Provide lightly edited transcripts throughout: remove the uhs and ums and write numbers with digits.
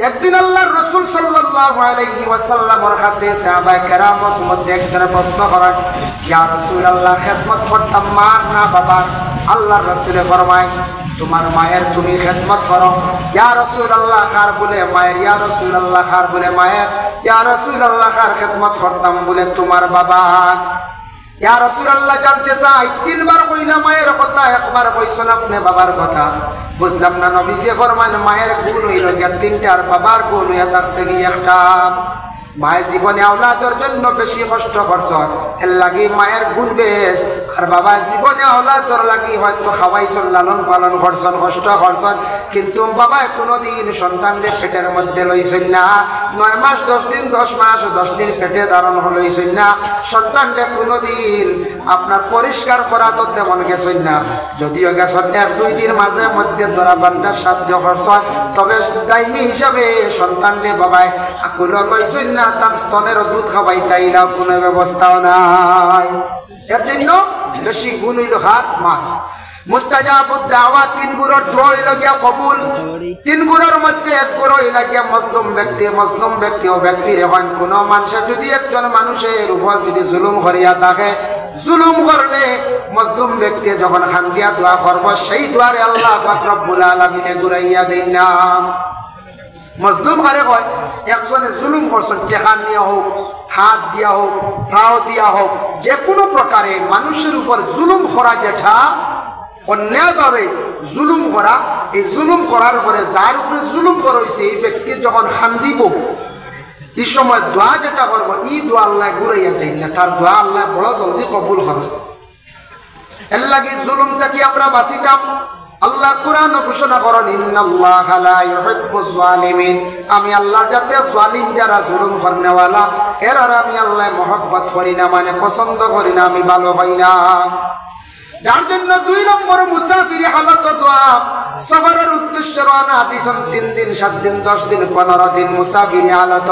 একদিন আল্লাহর রাসূল সাল্লাল্লাহু আলাইহি ওয়াসাল্লামের কাছে সাহাবায়ে কেরামের মধ্যে একজন প্রশ্ন করেন, ইয়া রাসূলুল্লাহ, খেদমত করতাম মা না বাবা? আল্লাহর রাসূল ফরমায়, তোমার মায়ের তুমি খেদমত করো। ইয়া রাসূলুল্লাহ, খার বলে মায়ের। ইয়া রাসূলুল্লাহ, খার বলে মায়ের। ইয়া রাসূলুল্লাহ, খার খেদমত করতাম বলে তোমার বাবা। ইয়া রাসূলুল্লাহ, জানতে চাই তিনবার কইলা মায়ের কথা, একবার কইছেন আপনি বাবার কথা। বুঝলাম না। নবীজি ফরমান, মায়ের গুণ হইল গিয়া তিনটা, আর বাবার গুণ হইয়া থাকছে কি একটা। মায়ের জীবনে আওলাদের জন্য বেশি কষ্ট করছ, এর লাগি মায়ের গুণ বেশ। আর বাবা জীবনে আওলাদর লাগি হয়তো খাওয়াইছন, লালন পালন করছন, কষ্ট করছন, কিন্তু বাবা কোনোদিন সন্তানদের পেটের মধ্যে লইছেন না। 9 মাস 10 দিন, 10 মাস 10 দিন পেটে ধারণ লইছেন না। সন্তানদের কোনোদিন আপনার পরিষ্কার করা তো তেমন গেছেন না। যদিও গেছেন 1-2 দিন মাঝে মধ্যে ধরা বান্ধার সাহায্য করছেন, তবে দায়ী হিসাবে সন্তানদের বাবায় কোনো লইছেন না। তার স্তনের দুধ খাওয়াই তাইলা কোনো ব্যবস্থাও নাই। এর জন্য বেশি গুণ হইল হার মা। মুস্তাজাবুদ দাওয়াত, 3 গুণের দোয়া হইল গিয়া কবুল। 3 গুণের মধ্যে 1 গুণ হইল গিয়া মজলুম ব্যক্তি। মজলুম ব্যক্তি ও ব্যক্তির এখন কোন মানুষে যদি একজন মানুষের উপর যদি জুলুম করিয়া থাকে, জুলুম করলে মজলুম ব্যক্তি যখন খান্দিয়া দোয়া করব, সেই দোয়ারে আল্লাহ পাক রব্বুল আলামিনে ঘুরাইয়া দেন না। মজলুম কারে কয়? একজনে জুলুম করছেন, টেকা নিয়ে হোক, হাত দিয়া হোক, পাও দিয়া হোক, যে কোনো প্রকারে মানুষের উপর জুলুম করা, যেটা অন্যায়ভাবে জুলুম করা। এই জুলুম করার পরে যার উপরে জুলুম করা হয়েছে, এই ব্যক্তি যখন খান্দিব, এই সময় দোয়া যেটা করবো, এই দোয়া আল্লাহ ঘুরাইয়া দেন না। তার দোয়া আল্লাহ বড় জলদি কবুল করে। এর লাগি জুলুম থেকে আমরা বাঁচিতাম। আল্লাহ কোরআন ঘোষণা করেন, ইন্নাল্লাহা লা ইউহিব্বুজ জালিমিন। আমি আল্লাহ যাতে জালিম যারা জুলুম করনেওয়ালা, এর আর আমি আল্লাহ মহব্বত করি না, মানে পছন্দ করি না, আমি ভালো হই না। যার জন্য 2 নম্বর মুসাফির হালত দোয়া। সফরের উদ্দেশ্যে রওনা দিছেন 3 দিন, 7 দিন, 10 দিন, 15 দিন মুসাফির হালত।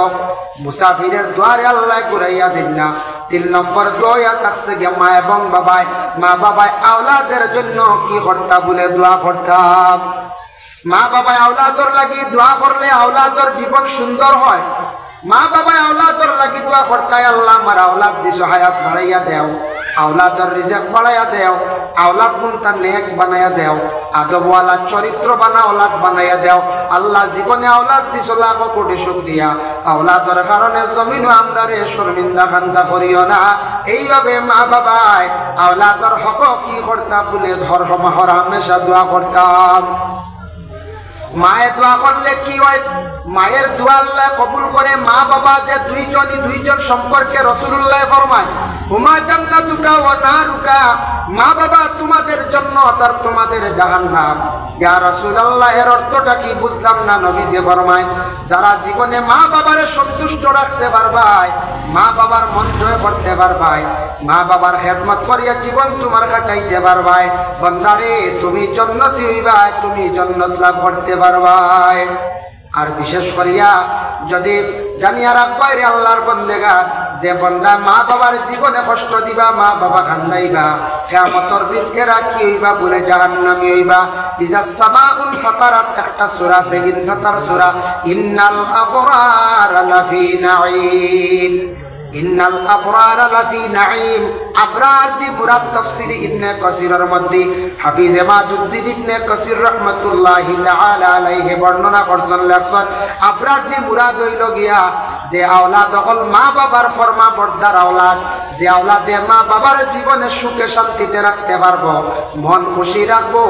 মুসাফিরের দোয়ারে আল্লাহ ঘুরাইয়া দেন না। 3 নম্বর দোয়া থাকছে গিয়া মা এবং বাবায়। মা বাবায় আওলাদের জন্য কি করতা বলে দোয়া করতাম। মা বাবায় আওলাদর লাগি দোয়া করলে আওলাদর জীবন সুন্দর হয়। মা বাবায় আওলাদর লাগি দোয়া করতায়, আল্লাহ আমার আওলাদ দিছো, হায়াত বাড়াইয়া দেও, আওলাদর রিজিক বাড়াইয়া দেও, আওলাদ গুনতা নেক বানাইয়া দেও, আদবওয়ালা চরিত্র বানা আওলাদ বানাইয়া দেও। আল্লাহ জীবনে আওলাদ দিছো, লাখ কোটি শুকরিয়া। আওলাদর কারণে জমিনও আমরারে শর্মিন্দা খান্দা করিও না। এইভাবে মা বাবায় আওলাদর হক কি করতাম বলে হর হামেশা দোয়া করতাম। মায়ের দোয়া করলে কি হয়? মায়ের দোয়া আল্লাহ কবুল করে। মা বাবা যে দুইজন সম্পর্কে রাসূলুল্লাহ ফরমায়, হুমা জান্নাতুকা ওয়া নারুকা। মা বাবা তোমাদের জান্নাত আর তোমাদের জাহান্নাম। ইয়া রাসূলুল্লাহ, এর অর্থটা কি? বুঝলাম না। নবীজি ফরমায়, যারা জীবনে মা বাবারে সন্তুষ্ট রাখতে পারবাই, মা বাবার মন জয় করতে পারবাই, মা বাবার খেদমত করিয়া জীবন তোমার কাটাইতে পারবাই, বান্দারে তুমি জান্নাতি হইবাই, তুমি জান্নাত লাভ করতে পারবাই। আর বিশেষ করিয়া যদি জানিয়া রাখবাই রে আল্লাহর বন্দেগার, যে বন্দা মা বাবার জীবনে কষ্ট দিবা, মা বাবা খান্দাইবা, কিয়ামতের দিন এরা কি হইবা বলে জাহান্নামী হইবা। ইজা সামাউন ফাতারাত, একটা সূরা আছে ইনফাতার সূরা, ইন্নাল আবরারা লাফি নাঈম। ইন্নাল আবরারা লাফি নাঈম। আবরার দি মুরাদ তাফসীর ইবনে কাসিরের মধ্যে হাফিজ মাদুদ্দিন ইবনে কাসির রাহমাতুল্লাহি তাআলা আলাইহি বর্ণনা করছেন, লেখছেন আবরার দি মুরাদ হইল গিয়া যে আওলাদ হল মা বাবার ফরমা বর্দার আওলাদ, যে আওলাদে মা বাবার জীবনে সুখে শান্তিতে রাখতে পারবো, মন খুশি রাখবো,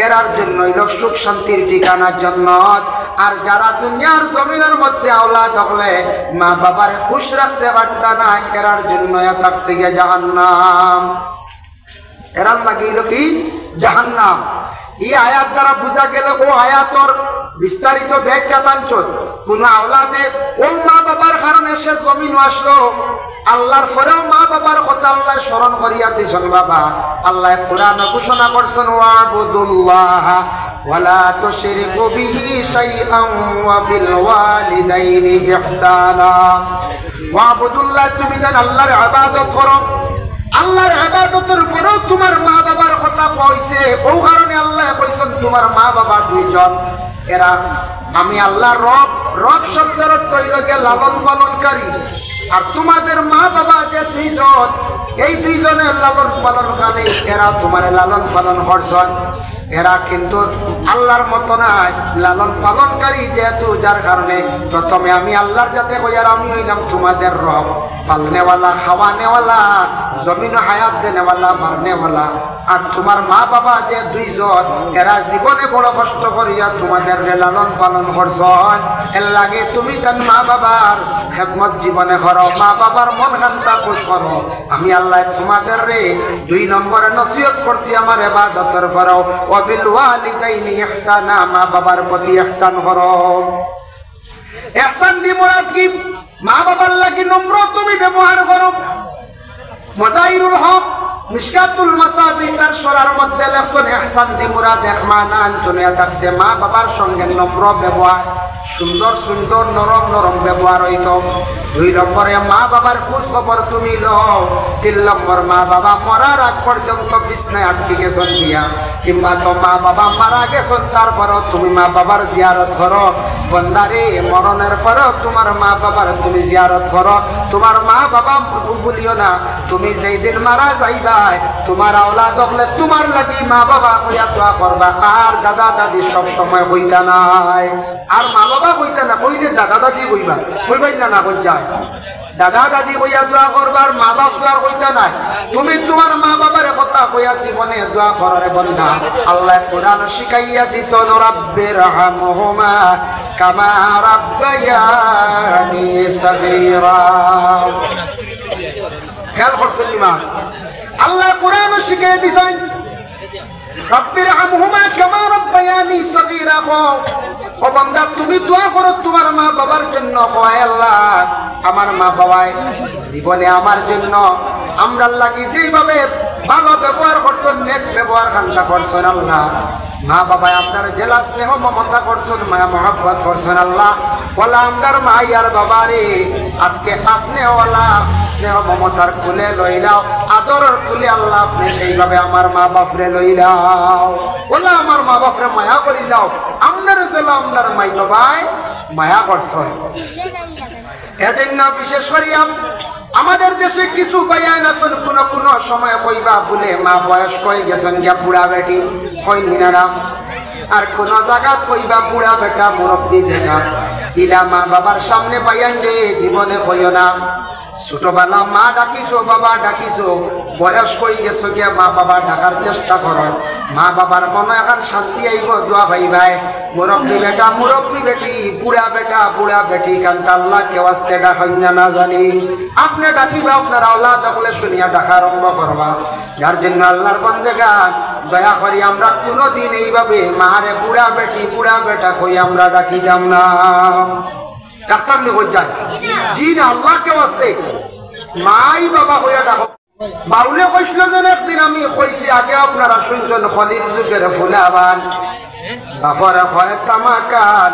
এরার জন্য হইল সুখ শান্তির ঠিকানা জান্নাত। আর যারা দুনিয়ার জমিনের মধ্যে আওলাদ হলে মা বাবার খুশ রাখতে পারতা না, এরার জন্য থাকছে গিয়া জাহান্নাম। এরার লাগিল কি? জাহান্নাম। এই আয়াত দ্বারা বোঝা গেল, ও আয়াতর বিস্তারিত ব্যাখ্যা তাঞ্চত কোন আওলাদে ও মা বাবার কারণে সে জমিন আসলো, আল্লাহর পরেও মা বাবার কথা আল্লাহ স্মরণ করিয়া দিয়েছেন। বাবা আল্লাহ কোরআনে ঘোষণা করছেন, ওয়াবুদুল্লাহ ওয়ালা তুশরিকু বিহি শাইআন ওয়া বিল ওয়ালিদাইনি ইহসানা। ওয়াবুদুল্লাহ, তুমি যেন আল্লাহর ইবাদত করো। আল্লাহর ইবাদতের পরেও তোমার মা বাবার কথা কইছে, ও কারণে আল্লাহ কইছেন তোমার মা বাবা 2 জন, এরা আমি আল্লাহ রব। রব শব্দের অর্থ হইল গিয়ে লালন পালনকারী। আর তোমাদের মা বাবা যে দুইজন, এই দুইজনের লালন পালনকারী, এরা তোমার লালন পালন করছেন। এরা কিন্তু আল্লাহর মতো নাই, লালন পালনকারী যেহেতু, যার কারণে প্রথমে আমি আল্লাহর যাতে কইয়ার আমি হইলাম তোমাদের রব, পালনেওয়ালা, খাওয়ানেওয়ালা, জমিন হায়াত দেনেওয়ালা, মারনেওয়ালা। আর তোমার মা বাবা যে দুইজন, এরা জীবনে বড় কষ্ট করিয়া তোমাদের লালন পালন করছেন। এর লাগে তুমি তার মা বাবার খেদমত জীবনে করো, মা বাবার মন খান্তা খুশ করো। আমি আল্লাহ তোমাদের রে 2 নম্বরে নসিহত করছি আমার ইবাদতের করো, ওয়াবিল ওয়ালিদাইনি ইহসানা, মা বাবার প্রতি ইহসান করো। ইহসান দি মুরাদ কি? মা বাবার লাগি নম্র তুমি ব্যবহার করো। মুজাহিরুল হক মিশকাতুল মাসাবিহ তার সরার মধ্যে লেখছেন ইহসান দি মুরাদ একমানা আঞ্চলিয়া থাকছে মা বাবার সঙ্গে নম্র ব্যবহার, সুন্দর সুন্দর নরম নরম ব্যবহার হইত। 2 নম্বরে মা বাবার খোঁজ খবর তুমি লও। 3 নম্বর মা বাবা মরার আগ পর্যন্ত বিছনায় আটকে গেছেন দিয়া, কিংবা তো মা বাবা মারা গেছেন তারপরও তুমি মা বাবার জিয়ারত করো। বন্দারে মরণের পরেও তোমার মা বাবার তুমি জিয়ারত করো। তোমার মা বাবা বলিও না, তুমি যেই দিন মারা যাইবাই তোমার আওলাদ হলে তোমার লাগি মা বাবা হইয়া দোয়া করবা। আর দাদা দাদি সব সময় হইতা নাই, আর মা বাবা হইতা না, কইলে দাদা দাদি হইবা, হইবাই না, না কই যায় দাদা দাদি কইয়া দোয়া করবার, মা বাপ দোয়া কইতা নাই। তুমি তোমার মা বাবার কথা কইয়া জীবনে দোয়া করারে বন্ধা। আল্লাহ কোরআন শিখাইয়া দিছেন, রাব্বিরহামহুমা কামা রাব্বায়ানি সাগীরা। খেয়াল করছেন নিমা? আল্লাহ কোরআন শিখাইয়া দিছেন, রাব্বিরহামহুমা কামা রাব্বায়ানি সাগীরা। ও বান্দা, তুমি দোয়া করো তোমার মা বাবার জন্য, হয় আল্লাহ আমার মা বাবাই জীবনে আমার জন্য আমরা লাগি যেভাবে ভালো ব্যবহার করছেন, নেক ব্যবহার খান্তা করছেন আল্লাহ, মা বাবাই আপনার জেলা স্নেহ মমতা করছেন, মায়া মহাব্বত করছেন আল্লাহ। বলা আমরার মাই আর বাবারে আজকে আপনি ওলা স্নেহ মমতার কুলে লইলাও, আদরের কুলে আল্লাহ আপনি সেইভাবে আমার মা বাপরে লইলাও। বলা আমার মা বাপরে মায়া করিলাও, আপনার জেলা আপনার মাই বাবাই মায়া করছেন। এজন্য বিশেষ করিয়া আমাদের দেশে কিছু বায়ান আছেন, কোন সময় কইবা বলে মা বয়স্ক হয়ে গেছেন গিয়া বুড়া বেটি কই নিনারা, আর কোন জায়গাত কইবা বুড়া বেটা মুরব্বী বেটা। ইলা মা বাবার সামনে বায়ান দে জীবনে কইও না। ছোটবেলা মা ডাকিছো, বাবা ডাকিছো, বয়স কই গেছো গিয়া মা বাবা ডাকার চেষ্টা করো। মা বাবার মনে এখন শান্তি আইব, দোয়া ভাইবাই। মুরব্বী বেটা মুরব্বী বেটি, বুড়া বেটা বুড়া বেটি, কান্তা আল্লাহ কেউ আসতে ডাকাই না জানি। আপনি ডাকিবা আপনার আওলাদ হলে শুনিয়া ডাকা আরম্ভ করবা। যার জন্য আল্লাহর বান্দেগান দয়া করি আমরা কোনোদিন এইভাবে মারে বুড়া বেটি বুড়া বেটা কই আমরা ডাকি যাম না। ডাক্তার নিয়ে যায় জি না, আল্লাহ কেউ আসতে মাই বাবা হইয়া ডাকো। বাউলে কইছিল যেন একদিন আমি কইছি, আগে আপনারা শুনছেন খলির যুগের ফুলাবান, বাপরে হয় তামাকান,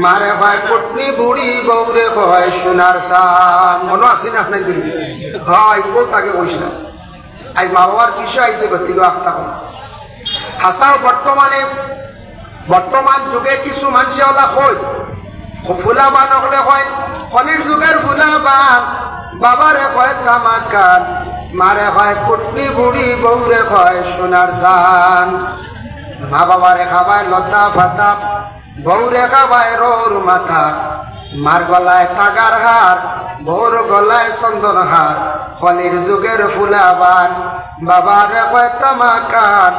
মারে হয় পটনি বুড়ি, বউরে হয় সোনার চান। মনে আছে না আপনার? হয় বউ তাকে কইছিলাম। আজ মা বাবার বিষয় আইসে ভর্তি আখতা কর হাসাও। বর্তমান যুগে কিছু মানুষে ওলা কই ফুলাবান হলে হয় খলির যুগের ফুলাবান, বাবারে হয় তামাকান, মারে হয় পটনি বুড়ি, বউরে হয় সোনার চান। মা বাবারে খাবায় লতা ফাতা, বউরে খাবায় রোর মাথা, মার গলায় তাগার হার, বউর গলায় চন্দন হার। খলির যুগের ফুলাবান, বাবারে কয় তামাকান,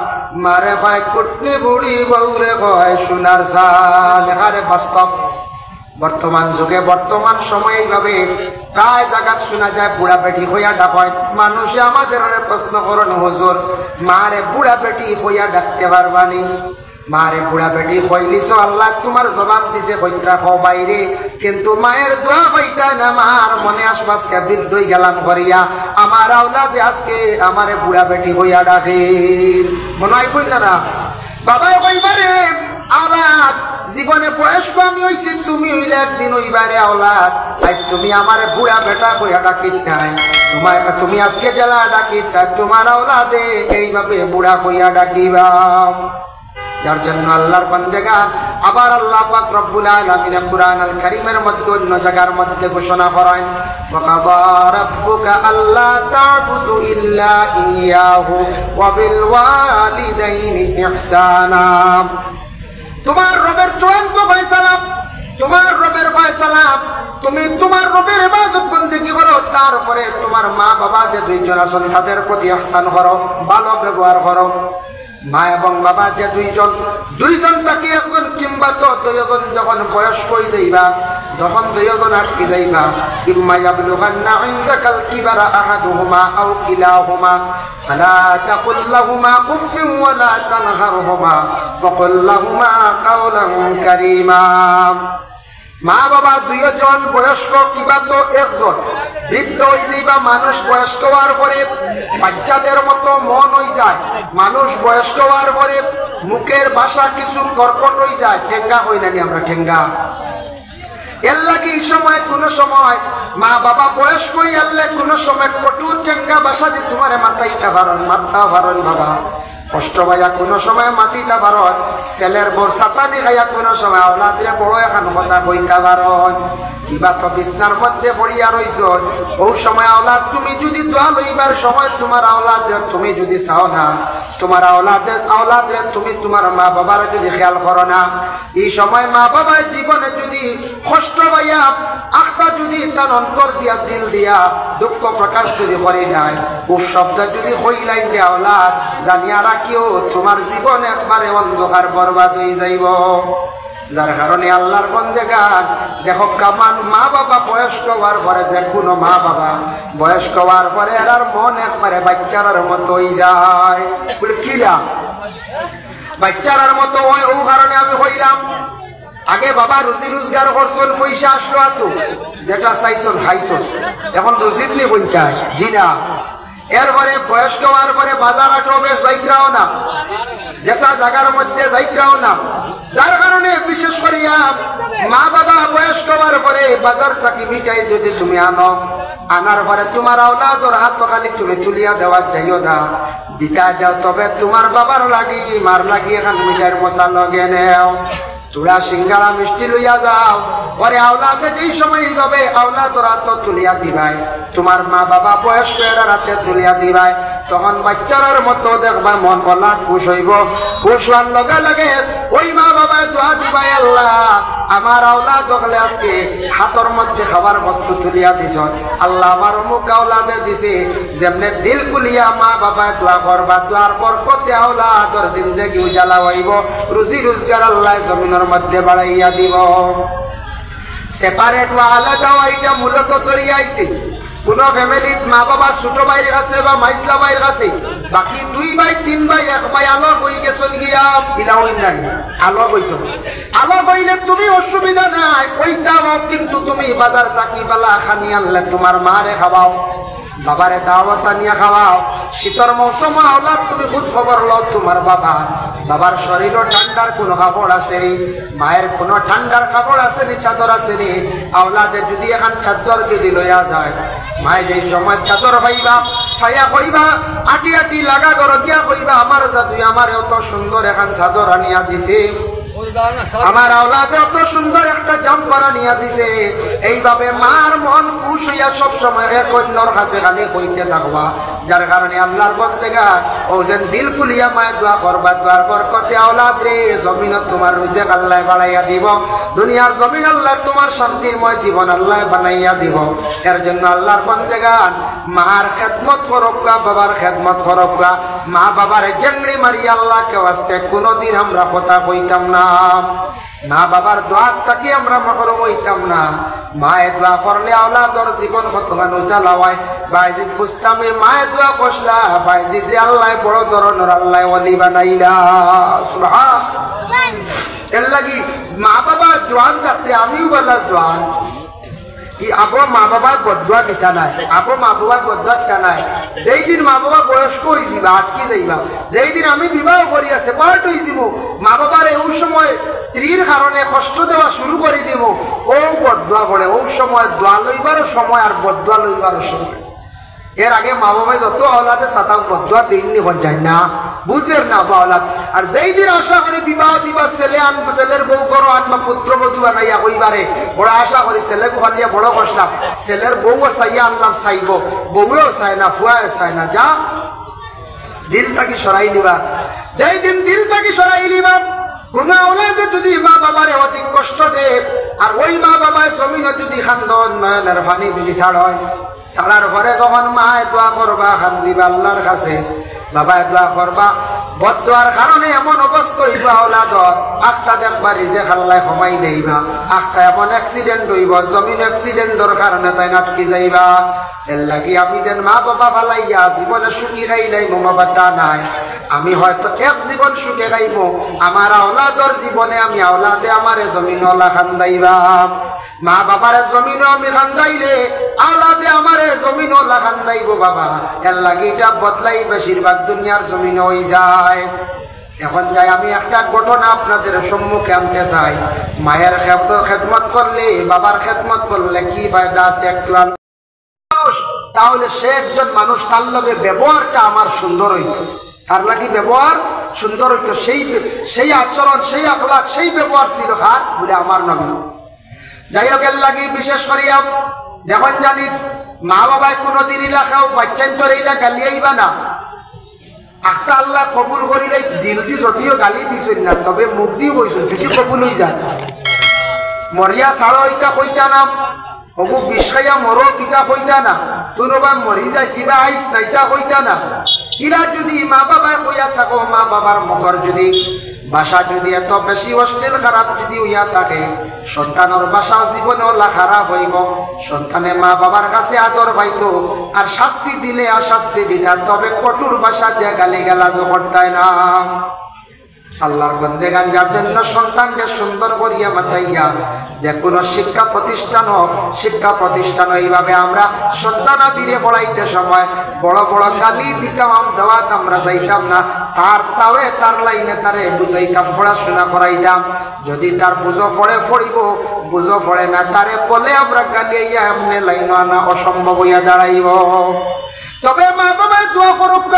মারে কয় কুটনি বুড়ি, বউরে কয় সোনার চান। এখানে বাস্তব বর্তমান যুগে বর্তমান সময়ে এইভাবে প্রায় জায়গা শোনা যায় বুড়া বেটি হইয়া ডাকায়। মানুষে আমাদের প্রশ্ন করেন, হুজুর মারে বুড়া বেটি হইয়া ডাকতে পারবানি? মারে বুড়া বেটি কইলিছ, আল্লাহ তোমার জবান দিছে কইত্রা খাও বাইরে, কিন্তু মায়ের দোয়া পাইতা না। মার মনে আশপাশকে বৃদ্ধ হয়ে গেলাম করিয়া আমার আওলাদে আজকে আমারে বুড়া বেটি হইয়া ডাকে। মনে হয় কইল না বাবাই কইবারে আওলাদ জীবনে বয়স্ক আমি হইছি, তুমি হইলে একদিন হইবারে আওলাদ। আজ তুমি আমারে বুড়া বেটা কইয়া ডাকিত নাই, তুমি আজকে জেলা ডাকিত, তোমার আওলাদে এইভাবে বুড়া কইয়া ডাকিবা। যার জন্য আল্লাহর বান্দেগান আবার আল্লাহ পাক রব্বুল আলামিন কুরআন আল কারীমের মধ্যে অন্য জায়গার মধ্যে ঘোষণা করেন ওয়াকাদা রাব্বুকা আল্লা তা'বুদু ইল্লা ইয়াহু ওয়া বিল ওয়ালিদাইনি ইহসানা। তোমার রবের চূড়ান্ত ফয়সালা, তোমার রবের ফয়সালা, তুমি তোমার রবের ইবাদত বন্দেগী করো, তারপরে তোমার মা বাবা যে দুইজন আছেন তাদের প্রতি ইহসান করো, ভালো ব্যবহার করো। মা এবং বাবা যে দুইজন তাকে একজন কিংবা তো দুইজন যখন বয়স্ক হয়ে যাইবা তখন দুইজন আটকে যাইবা ইম্মা ইয়াবলুগান্না ইনদাকাল কিবারা আহাদুহুমা আও কিলাহুমা ফালা তাকুল লাহুমা উফফিন ওয়া লা তানহারহুমা ওয়া কুল লাহুমা কাওলান কারীমা। মা বাবা দুইজন বয়স্ক কিবা তো একজন বৃদ্ধ হয়ে যাইবা। মানুষ বয়স্ক হওয়ার পরে বাচ্চাদের মতো মন হয়ে যায়, মানুষ বয়স্ক হওয়ার পরে মুখের ভাষা কিছু কর্কট হয়ে যায়, ঠেঙ্গা হই না আমরা ঠেঙ্গা। এর লাগে এই সময় কোন সময় মা বাবা বয়স্ক হয়ে আনলে কোন সময় কঠোর ঠেঙ্গা ভাষা দিয়ে তোমার মাথাইটা ভারণ মাথা ভারণ বাবা কষ্ট ভাইয়া কোনো সময় মাতিটা পারন, ছেলের বর্ষাতানি খাইয়া কোনো সময় আওলাদরে বড় এখন কথা কইতা পারন। কিবা তো বিছনার মধ্যে পড়িয়া রইছ, ও সময় আওলাদ তুমি যদি দোয়া লইবার সময় তোমার আওলাদরে তুমি যদি চাও না, তোমার আওলাদরে তুমি তোমার মা বাবার যদি খেয়াল করো না, এই সময় মা বাবার জীবনে যদি কষ্ট পাইয়া আখটা যদি তার অন্তর দিয়া দিল দিয়া দুঃখ প্রকাশ যদি করে নাই, উফ শব্দ যদি হইলাইন দে আওলাদ জানিয়া রাখিও তোমার জীবন একবারে অন্ধকার বরবাদ হয়ে যাইব। যার কারণে আল্লাহর বন্দেগান দেখো কামান মা বাবা বয়স্ক হওয়ার পরে যে কোনো মা বাবা বয়স্ক হওয়ার পরে এর মন একবারে বাচ্চার মতো হয়ে যায়। বলে কিরা বাচ্চার মতো হয়, ও কারণে আমি হইলাম আগে বাবা রুজি রোজগার করছেন, পয়সা আসলো তো যেটা চাইছেন খাইছেন, এখন রুজিত নি পঞ্চায় জি না। এরপরে বয়স্ক হওয়ার পরে বাজার আটো বেশ যাইত্রাও না, যেসা জায়গার মধ্যে যাইত্রাও না। যার কারণে বিশেষ করিয়া মা বাবা বয়স্ক হওয়ার পরে বাজার থাকি মিঠাই যদি তুমি আনো, আনার পরে তোমার আওলাদর হাত খালি তুমি তুলিয়া দেওয়া যাইও না, দিতা দেও তবে তোমার বাবার লাগি মার লাগি এখন মিঠাইয়ের মশা লগে নেও, তোরা সিঙ্গারা মিষ্টি লইয়া যাও। পরে আওলাদে যেই সময় এইভাবে আওলাদর হাত তুলিয়া দিবাই, তোমার মা বাবা বয়স্ক এরা রাতে তুলিয়া দিবাই, তখন বাচ্চার মতো দেখবা মন বলা খুশ হইব। খুশ হওয়ার লগে লগে ওই মা বাবা দোয়া দিবাই, আল্লাহ আমার আওলাদ হলে আজকে হাতর মধ্যে খাবার বস্তু তুলিয়া দিছ, আল্লাহ আমার অমুক আওলাদে দিছে, যেমনে দিল কুলিয়া মা বাবা দোয়া করবা, দোয়ার বরকতে আওলাদর জিন্দেগি উজালা হইব, রুজি রোজগার আল্লাহ জমিনের মধ্যে বাড়াইয়া দিব। সেপারেট বা আলাদা এটা মূলত করিয়া আইছে কোন ফ্যামিলিত মা বাবা ছোট ভাইয়ের কাছে বা মাইজলা ভাইয়ের কাছে, বাকি দুই ভাই তিন ভাই এক ভাই আলো হয়ে গেছেন গিয়া ইলা হইন না আলো হইছ, আলো হইলে তুমি অসুবিধা নাই ওইটাও, কিন্তু তুমি বাজার থাকি বেলা খানি আনলে তোমার মারে খাওয়াও, বাবারে দাওয়াত আনিয়া খাওয়াও। শীতর মৌসুম আওলাদ তুমি খোঁজ খবর লও তোমার বাবার শরীরও ঠান্ডার কোনো কাপড় আছে রে, মায়ের কোনো ঠান্ডার কাপড় আছে নি, চাদর আছে রে। আওলাদে যদি এখন চাদর যদি লইয়া যায়, মায়ে যেই সময় চাদর পাইবা পাইয়া কইবা আটি আটি লাগা করো গিয়া কইবা আমার জাদু আমার এত সুন্দর এখন চাদর আনিয়া দিছে, আমার আওলাদে অত সুন্দর একটা জাম্পার আনিয়া দিছে। এইভাবে মার মন খুশ হইয়া সব সময় এক অন্যর কাছে খালি কইতে থাকবা। যার কারণে আল্লাহর বন্দেগান ও যেন দিল কুলিয়া মায় দোয়া করবা, দোয়ার বরকতে আওলাদ রে জমিনত তোমার রুজিক আল্লাহ বাড়াইয়া দিব, দুনিয়ার জমিন আল্লাহ তোমার শান্তিময় জীবন আল্লাহ বানাইয়া দিব। এর জন্য আল্লাহর বন্দেগান মার খেদমত করবা, বাবার খেদমত করবা। মা বাবার জাংড়ি মারি আল্লাহকে ওয়াস্তে কোনোদিন আমরা কথা কইতাম না, মা বাবার দোয়ার তাকে আমরা মাহরুম হইতাম না। মায়ের দোয়া করলে আওলাদর জীবন কতখানি উজালা হয়। বাইজিদ বুস্তামির মায়ের দোয়া কষলা, বাইজিদ রে আল্লাহ বড় ধরনের আল্লাহ ওলি বানাইলা। সুবহানাল্লাহ। এর লাগি মা বাবা জোয়ান থাকতে আমিও বলা জোয়ান, আবো মা বাবার বদুয়া দিতা নাই, আবো মা বাবার বদুয়া দিতা নাই। যেই দিন মা বাবা বয়স্ক হয়ে যাবা আটকে যাইবা, যেই দিন আমি বিবাহ করি আছে পার্ট হয়ে যাব, মা বাবার ওই সময় স্ত্রীর কারণে কষ্ট দেওয়া শুরু করে দিব, ও বদুয়া পড়ে। ওই সময় দোয়া লইবারও সময় আর বদুয়া লইবারও সময়। এর আগে মা বাবা যত আওলাদে সাতাম বদুয়া দিননি হন যায় না, বুঝের না বাওলাদ। আর যেই দিন আশা করি বিবাহ দিবা ছেলে আনবা, ছেলের বউ করো আনবা, পুত্রবধূ বানাইয়া হইবারে বড় আশা করি ছেলে গোহালিয়া বড় করলাম, ছেলের বউও চাইয়া আনলাম, চাইব বউও চায় না, ফুয়াও চায় না, যা দিল তাকে সরাই দিবা। যেই দিন দিল তাকে সরাই দিবা, কোন আওলাদে যদি মা বাবারে অধিক কষ্ট দে, আর ওই মা বাবার জমিনে যদি খান্দন নয়নের পানি যদি ছাড়য়, ছাড়ার পরে যখন মায় দোয়া করবা, খান্দিবা আল্লাহর কাছে, বাবায় দোয়া করবা, বদদোয়ার কারণে এমন অবস্থা হইবা আওলাদর, আখতা দেখবা রিজে খাল্লায় কমাই দেইবা, আখতা এমন অ্যাক্সিডেন্ট হইব, জমিন অ্যাক্সিডেন্টর কারণে তাই নাটকি যাইবা। এর লাগি আমি যেন মা বাবা ফালাইয়া জীবনে সুখী খাইলাইমো বাবা তা নাই, আমি হয়তো এক জীবন সুখে খাইব, আমার আওলাদর জীবনে আমি আওলাদে আমারে জমিনওয়ালা খান্দাইবা, মা বাবারে জমিনও আমি খান্দাইলে আওলাদে আমারে জমিনওয়ালা খান্দাইব বাবা। এর লাগি এটা বদলাই বেশিরভাগ দুনিয়ার জমিনে হয়ে যায়। এখন যাই আমি একটা ঘটনা আপনাদের সম্মুখে আনতে চাই। মায়ের খেদমত করলে, বাবার খেদমত করলে কি ফায়দা আছে একটু তাহলে সে একজন মানুষ, তার লগে ব্যবহারটা আমার সুন্দর হইত, তার লাগি ব্যবহার সুন্দর হইত, সেই আচরণ, সেই আখলাক, সেই ব্যবহার ছিল খার বলে আমার নবী। যাই হোক, এর লাগি বিশেষ করিয়া দেখুন জানিস, মা বাবায় কোনোদিন ইলা খাও বাচ্চান্তর ইলা গালি আইবা না, আখটা আল্লাহ কবুল করিলে দিল দি যদিও গালি দিছেন না, তবে মুখ দিয়ে কইছেন যদি কবুল হয়ে যায়, মরিয়া ছাড়ো ইটা কইতা না, অবু বিষয়া মরো কিতা কইতা না, তুনবা মরি যায় সিবা আইস না ইটা কইতা না। ইরা যদি মা বাবায় কইয়া থাকো, মা বাবার মুখর যদি ভাষা যদি এত বেশি অশ্লীল খারাপ যদি হইয়া থাকে, সন্তানের ভাষাও জীবনে ওলা খারাপ হইব, সন্তানে মা বাবার কাছে আদর পাইতো, আর শাস্তি দিলে আর শাস্তি দিলা, তবে কঠোর ভাষা দিয়ে গালি গালাজ করতায় না। আল্লাহর বন্দেগান যার জন্য সন্তানকে সুন্দর করিয়া মাতাইয়া যে কোনো শিক্ষা প্রতিষ্ঠান হোক, শিক্ষা প্রতিষ্ঠান এইভাবে আমরা সন্তানাদিরে পড়াইতে সময় বড় বড় গালি দিতাম, দেওয়াত আমরা যাইতাম না, তার লাইনে তারে বুঝাইতাম, পড়াশোনা করাইতাম। যদি তার বুঝো পড়ে পড়িব, বুঝো পড়ে না তারে বলে আমরা গালিয়াইয়া এমনি লাইন আনা অসম্ভব হইয়া দাঁড়াইব। তবে মা বাবায় দোয়া করুক।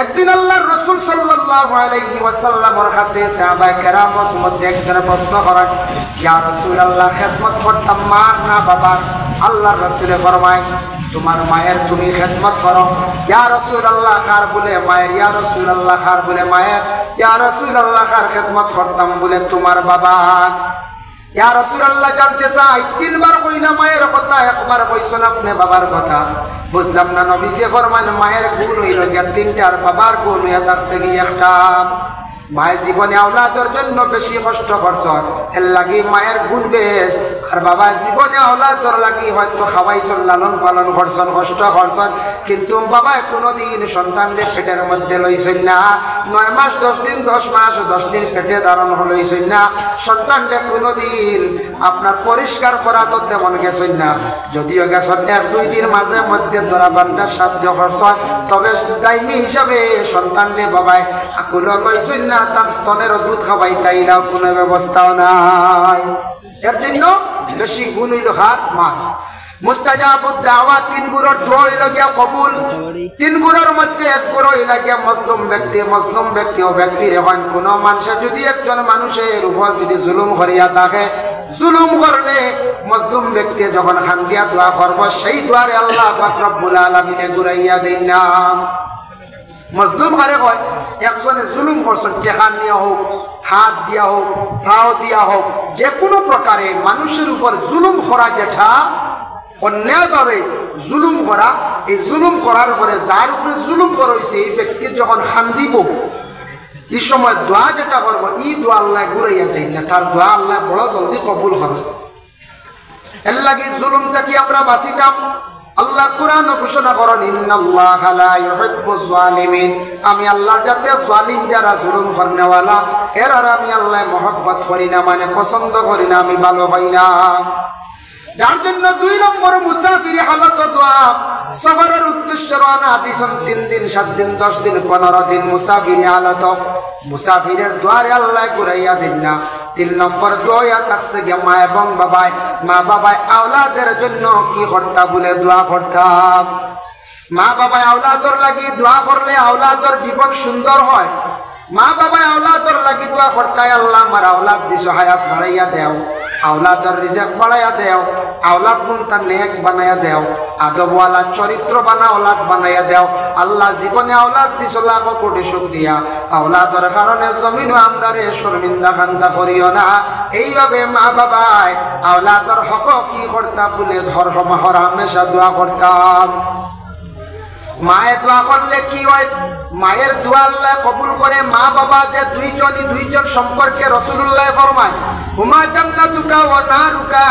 একদিন আল্লাহর রাসূল সাল্লাল্লাহু আলাইহি ওয়াসাল্লামের কাছে সাহাবায়ে কেরামের মধ্যে একজন প্রশ্ন করেন, ইয়া রাসূলুল্লাহ, খেদমত করতাম মার না বাবার? আল্লাহর রাসূলে ফরমায়, তোমার মায়ের তুমি খেদমত করো। ইয়া রাসূলুল্লাহ, খার বলে মায়ের? ইয়া রাসূলুল্লাহ, খার বলে মায়ের? ইয়া রাসূলুল্লাহ, খার খেদমত করতাম বলে? তোমার বাবা। ইয়া রাসূলুল্লাহ, জানতে চাই তিনবার কইলা মায়ের কথা, একবার কইছেন আপনি বাবার কথা। বুঝলাম না নবীজি ফরমান মায়ের গুণ হইল গিয়া তিনটা, আর বাবার গুণ হইয়া থাকছে কি একটা। মায়ের জীবনে আওলাদের জন্য বেশি কষ্ট করছ, এর লাগি মায়ের গুণ বেশ, আর বাবা জীবনে আওলাদর লাগি হয়তো খাওয়াইছন, লালন পালন করছন, কষ্ট করছন, কিন্তু বাবা কোনোদিন সন্তানদের পেটের মধ্যে লইছেন না। 9 মাস 10 দিন, 10 মাস 10 দিন পেটে ধারণ লইছেন না। সন্তানদের কোনোদিন আপনার পরিষ্কার করা তো তেমন গেছেন না, যদিও গেছেন 1-2 দিন মাঝে মধ্যে ধরা বান্ধার সাহায্য করছন, তবে দায়ী হিসাবে সন্তানদের বাবায় আকুল লইছেন না, তার স্তনের দুধ খাওয়াই তাইলাও কোনো ব্যবস্থাও নাই। এর জন্য বেশি গুণ হইল হার মা। মুস্তাজাবুদ দাওয়াত, 3 গুণের দোয়া হইল গিয়া কবুল। 3 গুণের মধ্যে 1 গুণ হইল গিয়া মজলুম ব্যক্তি। মজলুম ব্যক্তি ও ব্যক্তির এখন কোন মানুষে যদি একজন মানুষের উপর যদি জুলুম করিয়া থাকে, জুলুম করলে মজলুম ব্যক্তি যখন খান্দিয়া দোয়া করব, সেই দোয়ারে আল্লাহ পাক রব্বুল আলামিনে ঘুরাইয়া দেন না। মজলুম কারে কয়? একজনে জুলুম করছেন, টেকা নিয়ে হোক, হাত দিয়া হোক, পাও দিয়া হোক, যে কোনো প্রকারে মানুষের উপর জুলুম করা, যেটা অন্যায়ভাবে জুলুম করা, এই জুলুম করার পরে যার উপরে জুলুম করা হয়েছে এই ব্যক্তি যখন খান্দিব, এই সময় দোয়া যেটা করবো, এই দোয়া আল্লাহ ঘুরাইয়া দেন না, তার দোয়া আল্লাহ বড় জলদি কবুল করে। এর লাগি জুলুম থেকে আমরা বাঁচিতাম। আল্লাহ কোরআন ঘোষণা করেন, ইন্নাল্লাহা লা ইউহিব্বুজ জালিমিন, আমি আল্লাহর যাতে জালিম যারা জুলুম করনেওয়ালা এর আর আমি আল্লাহ মহব্বত করি না, মানে পছন্দ করি না, আমি ভালো হই না। যার জন্য 2 নম্বর মুসাফির হালত দোয়া। সফরের উদ্দেশ্যে রওনা দিছেন 3 দিন, 7 দিন, 10 দিন, 15 দিন মুসাফির হালত, মুসাফিরের দোয়ারে আল্লাহ ঘুরাইয়া দেন না। 3 নম্বর দোয়া থাকছে গিয়া মা এবং বাবায়। মা বাবায় আওলাদের জন্য কি করতা বলে? দোয়া করতাম। মা বাবা আওলাদর লাগি দোয়া করলে আওলাদর জীবন সুন্দর হয়। মা বাবা আওলাদর লাগি দোয়া করতায়, আল্লাহ আমার আওলাদ দিছো হায়াত বাড়াইয়া দেও, আওলাদর রিজিক বাড়াইয়া দেও, আওলাদ গুনতা নেক বানাইয়া দেও, আদবওয়ালা চরিত্র বানা আওলাদ বানাইয়া দেও। আল্লাহ জীবনে আওলাদ দিছো লাখ কোটি শুকরিয়া, আওলাদর কারণে জমিন আমদারে শর্মিন্দা খান্দা করিও না। এইভাবে মা বাবায় আওলাদর হক কি করতাম বলে ধর হর হামেশা দোয়া করতাম। মায়ের দোয়া করলে কি হয়? মায়ের দোয়া আল্লাহ কবুল করে। মা বাবা যে দুইজন সম্পর্কে রাসূলুল্লাহ ফরমায়, হুমা জান্নাতুকা ওয়া নারুকা,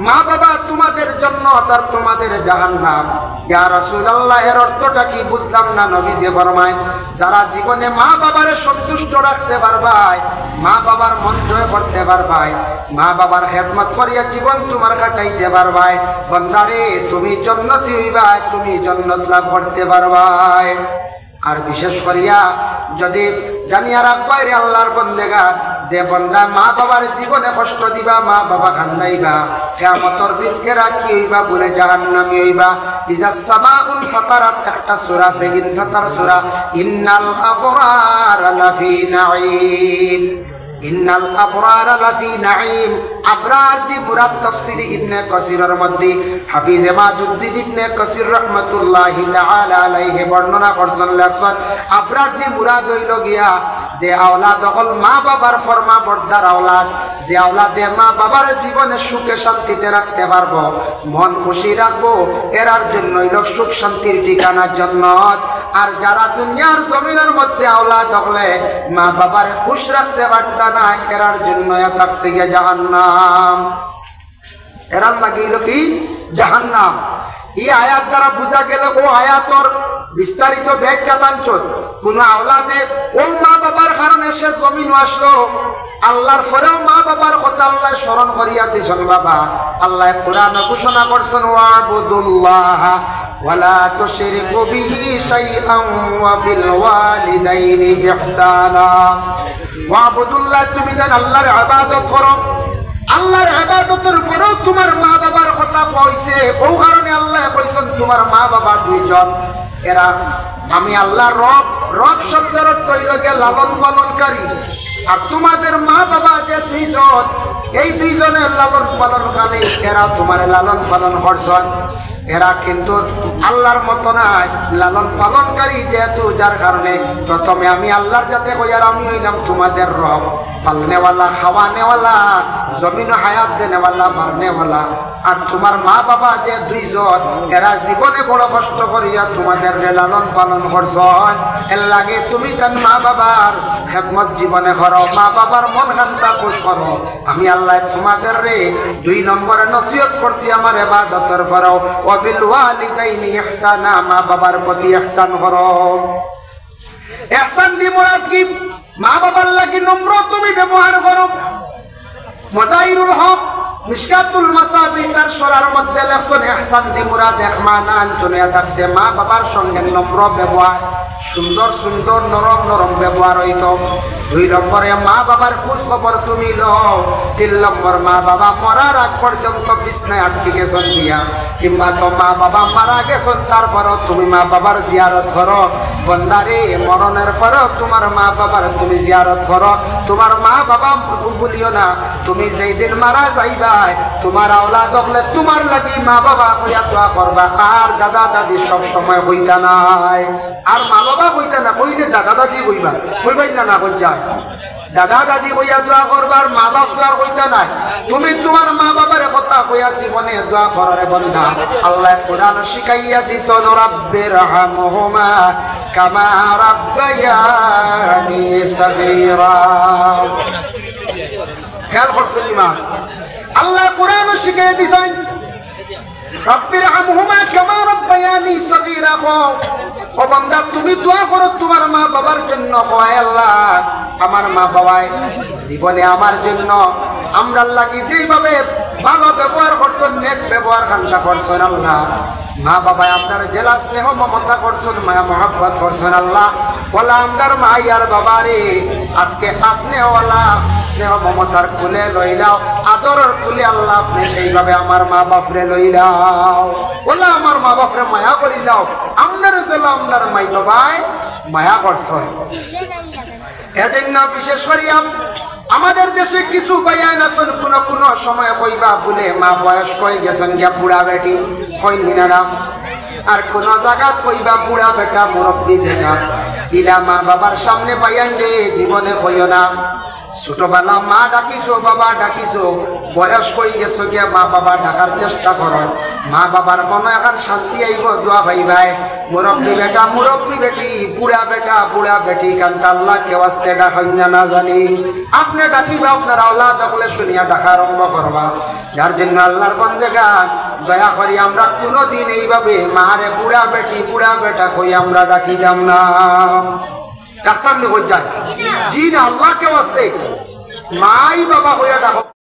মা বাবা তোমাদের জন্নত আর তোমাদের জাহান্নাম। ইয়া রাসূলুল্লাহ, এর অর্থটা কি বুঝলাম না। নবীজি ফরমায়, যারা জীবনে মা বাবারে সন্তুষ্ট রাখতে পারবাই, মা বাবার মন জয় করতে পারবাই, মা বাবার খেদমত করিয়া জীবন তোমার কাটাইতে পারবাই, বান্দারে তুমি জান্নাতি হইবাই, তুমি জান্নাত লাভ করতে পারবাই। আর বিশেষ করিয়া যদি জানিয়া রাখবাই রে আল্লাহর বন্দেগার, যে বন্দা মা বাবার জীবনে কষ্ট দিবা, মা বাবা খান্দাইবা, কিয়ামতের দিন কেরা কি হইবা বলে জাহান্নামী হইবা। ইজা সামাউন ফাতারাত, একটা সূরা আছে ইনফাতার সূরা, ইন্নাল আবরার লাফি নাঈম, ইন্নাল আবরার লাফি নাঈম। আবরার দি মুরাদ তাফসীর ইবনে কাসিরের মধ্যে হাফিজ মাদুদ্দিন ইবনে কাসির রাহমাতুল্লাহি তাআলা আলাইহি বর্ণনা করছেন, লেখছেন আবরার দি মুরাদ হইল গিয়া যে আওলাদ হল মা বাবার ফরমা বর্দার আওলাদ, যে আওলাদে মা বাবার জীবনে সুখে শান্তিতে রাখতে পারবো, মন খুশি রাখবো, এরার জন্য হইল সুখ শান্তির ঠিকানা জান্নাত। আর যারা দুনিয়ার জমিনের মধ্যে আওলাদ হলে মা বাবারে খুশ রাখতে পারতা না, এরার জন্য থাকছে গিয়া জাহান্নাম, এরার লাগিল কি জাহান্নাম। এই আয়াত দ্বারা বুঝা গেল, ও আয়াতর বিস্তারিত ব্যাখ্যা তাঞ্চল কোন আওলাদে ও মা বাবার কারণে সে জমিন আসলো, আল্লাহর পরেও মা বাবার কথা আল্লাহ স্মরণ করিয়া দিছেন। বাবা আল্লাহ কোরআনে ঘোষণা করছেন, ওয়াবুদুল্লাহ ওয়ালা তুশরিকু বিহি শাইআন ওয়া বিল ওয়ালিদাইনি ইহসানা। ওয়াবুদুল্লাহ, তুমি যেন আল্লাহর ইবাদত করো, আল্লাহর ইবাদতের পরেও তোমার মা বাবার কথা কইছে, ও কারণে আল্লাহ কইছেন তোমার মা বাবা দুইজন, এরা আমি আল্লাহ রব। রব শব্দের অর্থ হইল গিয়ে লালন পালনকারী। আর তোমাদের মা বাবা যে দুইজন, এই দুইজনের লালন পালনকারী, এরা তোমার লালন পালন করছেন। এরা কিন্তু আল্লাহর মতো নাই, লালন পালনকারী যেহেতু, যার কারণে প্রথমে আমি আল্লাহর যাতে কই, আর আমি হইলাম তোমাদের রব, পালনেওয়ালা, খাওয়ানেওয়ালা, জমিন হায়াত দেনেওয়ালা, মারনেওয়ালা। আর তোমার মা বাবা যে দুইজন, এরা জীবনে বড় কষ্ট করিয়া তোমাদের লালন পালন করছেন। এর লাগে তুমি তার মা বাবার খেদমত জীবনে করো, মা বাবার মন খান্তা খুশ করো। আমি আল্লাহ তোমাদের রে 2 নম্বরে নসিহত করছি আমার ইবাদতের পরেও, ওয়াবিল ওয়ালিদাইনি ইহসানা, মা বাবার প্রতি ইহসান করো। ইহসান দি মুরাদ কি? মা বাবার লাগি নম্র তুমি ব্যবহার করো। মজাহিরুল হক মিশকাতুল মাসাবিহ তার সরার মধ্যে লেখছেন, ইহসান দি মুরাদ ইহমান আনজনে আদারছে মা বাবার সঙ্গে নম্র ব্যবহার, সুন্দর সুন্দর নরম নরম ব্যবহার হইত। 2 নম্বরে মা বাবার খোঁজ খবর তুমি লও। 3 নম্বর, মা বাবা মরার আগ পর্যন্ত বিছনায় আটকে গেছেন দিয়া, কিংবা তো মা বাবা মারা গেছেন তারপরও তুমি মা বাবার জিয়ারত করো। বন্দারে মরণের পরেও তোমার মা বাবার তুমি জিয়ারত করো। তোমার মা বাবা বলিও না, তুমি যেই দিন মারা যাইবাই, তোমার আওলাদ হলে তোমার লাগি মা বাবা কইয়া দোয়া করবা। আর দাদা দাদি সব সময় হইতা নাই, আর মা বাবা কইতা না, কইলে দাদা দাদি কইবা, কইবাই না, না কই যায় দাদা দাদি কইয়া দোয়া করবার, মা বাপ দোয়া কইতা নাই। তুমি তোমার মা বাবার কথা কইয়া জীবনে দোয়া করারে বন্ধা। আল্লাহ কোরআন শিখাইয়া দিছেন, রাব্বিরহামহুমা কামা রাব্বায়ানি সাগীরা। খেয়াল করছেন ইমান, আল্লাহ কোরআন শিখাইয়া দিছেন, রাব্বিরহামহুমা কামা রাব্বায়ানি সাগীরা। ও বান্দা, তুমি দোয়া করো তোমার মা বাবার জন্য, হয় আল্লাহ আমার মা বাবায় জীবনে আমার জন্য আমরা লাগি যেভাবে ভালো ব্যবহার করছেন, নেক ব্যবহার খান্তা করছেন আল্লাহ, মা বাবায় আপনার জেলা স্নেহ মমতা করছেন, মায়া মহাব্বত করছেন আল্লাহ। ওলা আমরার মাই আর বাবারে আজকে আপনি ওলা স্নেহ মমতার খুলে লইলাও, আদর অন্তরের কুলে আল্লাহ আপনি সেইভাবে আমার মা বাপরে লইলাও, ওলা আমার মা বাপরে মায়া করিলাও, আপনার জেলা আপনার মাই বাবায় মায়া করছ। এজন্য বিশেষ করিয়া আমাদের দেশে কিছু বায়ান আছেন কোন কোন সময় কইবা বলে মা বয়স কই গেছেন গিয়া বুড়া বেটি কইন দিনারা, আর কোন জায়গা কইবা বুড়া বেটা মুরব্বী বেটা, ইলা মা বাবার সামনে বায়ান দে জীবনে কইও না। ছোটবেলা মা ডাকিছো বাবা ডাকিছো, বয়স কই গেছো গিয়া মা বাবা ডাকার চেষ্টা করো, মা বাবার মনে এখন শান্তি আইব, দোয়া ভাইবাই মুরব্বী বেটা মুরব্বী বেটি, বুড়া বেটা বুড়া বেটি, কান্তা আল্লাহ কেউ আসতে ডাকাই না জানি আপনি ডাকিবা আপনার আওলাদ বলে শুনিয়া ডাকা আরম্ভ করবা। যার জন্য আল্লাহর বান্দেগান দয়া করি আমরা কোনোদিন এইভাবে মারে বুড়া বেটি বুড়া বেটা কই আমরা ডাকি যাম না। ডাক্তার নিয়ে যান জি না, আল্লাহ কেউ আসতে মাই বাবা হইয়া ডাক।